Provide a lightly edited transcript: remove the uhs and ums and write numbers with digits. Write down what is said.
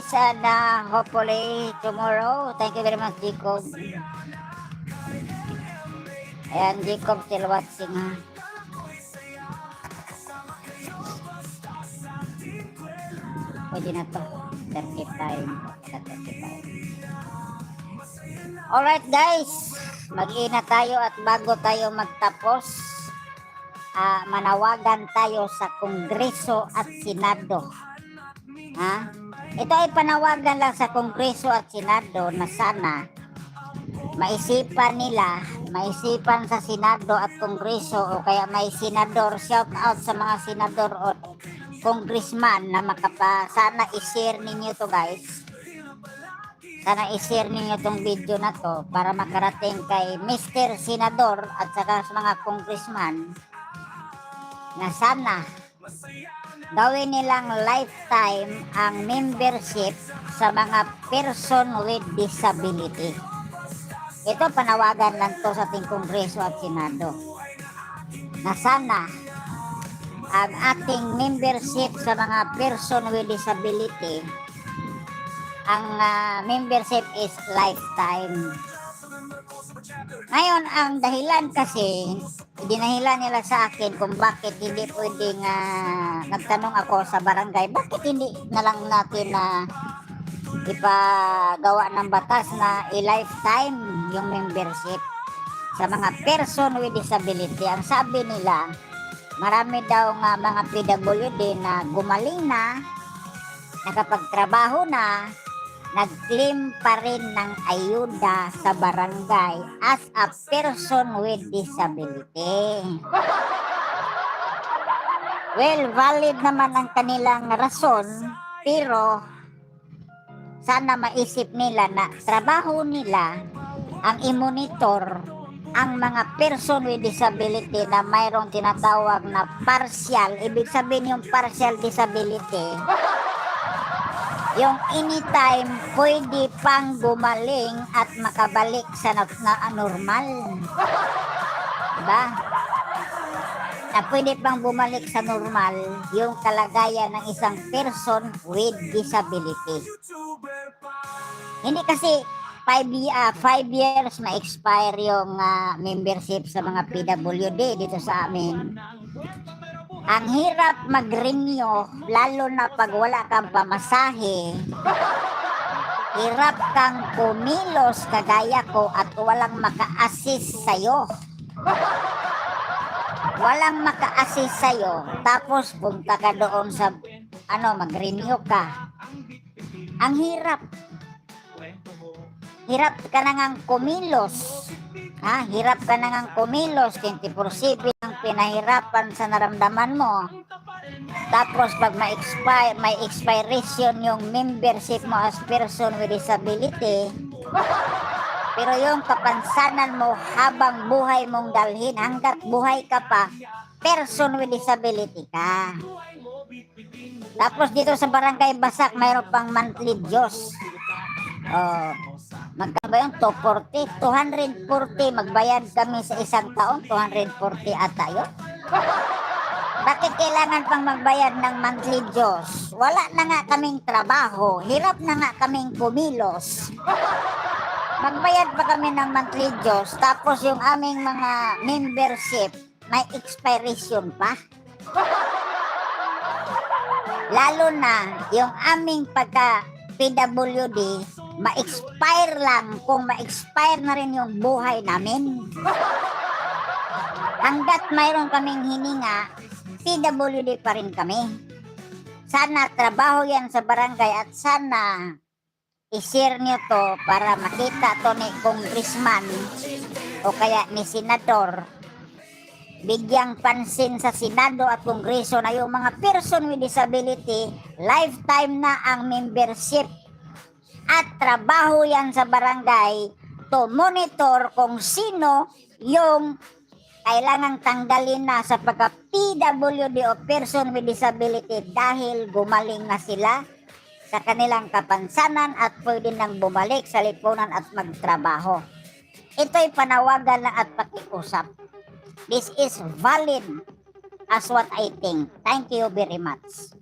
guys, and hopefully tomorrow. Thank you very much, Jacob. Ayan, Jacob still watching, ha. Pwede na to. 30 time. 30 time. Alright guys, mag-ina tayo at bago tayo magtapos, manawagan tayo sa Kongreso at Senado. Ha? Ito ay panawagan lang sa Kongreso at Senado na sana maisipan nila, maisipan sa Senado at Kongreso o kaya may senador, shout out sa mga senador o congressman na sana i-share ninyo to guys. Sana i-share ninyo tong video na to para makarating kay Mr. Senador at saka sa mga congressman na sana gawin nilang lifetime ang membership sa mga person with disability. Ito panawagan lang to sa ating Kongreso at Senado na sana ang ating membership sa mga person with disability, ang membership is lifetime. Ngayon, ang dahilan kasi, dinahilan nila sa akin kung bakit hindi pwedeng, nagtanong ako sa barangay, bakit hindi na lang natin ipagawa ng batas na i-lifetime yung membership sa mga person with disability. Ang sabi nila, marami daw nga mga PWD na gumaling na, nakapagtrabaho na, nag-claim pa rin ng ayuda sa barangay as a person with disability. Well, valid naman ang kanilang rason, pero sana maisip nila na trabaho nila ang i-monitor ang mga person with disability na mayroong tinatawag na partial. Ibig sabihin yung partial disability, yung anytime pwede pang gumaling at makabalik sa normal. Diba? Na pwede pang bumalik sa normal yung kalagayan ng isang person with disability. Hindi kasi 5 years ma-expire yung membership sa mga PWD dito sa amin. Ang hirap mag-renew, lalo na pag wala kang pamasahe. Hirap kang kumilos kagaya ko at walang maka-assist sa'yo. Walang maka-assist sa'yo. Tapos punta ka doon sa, mag-renew ka. Ang hirap. Hirap ka na ngang kumilos. Hirap ka na ngang kumilos. 24/7 ang pinahirapan sa naramdaman mo. Tapos pag may expiration yung membership mo as person with disability, pero yung kapansanan mo habang buhay mong dalhin, hanggat buhay ka pa, person with disability ka. Tapos dito sa Barangay Basak, mayroon pang monthly Diyos. Magkano ba yung 240 magbayad kami sa isang taon, 240 ata yun. Bakit kailangan pang magbayad ng monthly Diyos? Wala na nga kaming trabaho, hirap na nga kaming kumilos. Magbayad pa kami ng monthly Diyos, tapos yung aming mga membership may expiration pa. Lalo na yung aming pagka PWD, ma-expire lang kung ma-expire na rin yung buhay namin. Hanggat mayroon kaming hininga, PWD pa rin kami. Sana trabaho yan sa barangay at sana i-share nyo to para makita to ni congressman o kaya ni senador. Bigyang pansin sa Senado at Kongreso na yung mga person with disability, lifetime na ang membership. At trabaho yan sa barangay to monitor kung sino yung kailangang tanggalin na sa pagka-PWD o person with disability dahil gumaling na sila sa kanilang kapansanan at pwede nang bumalik sa lipunan at magtrabaho. Ito'y panawagan lang at pakiusap. This is valid as what I think. Thank you very much.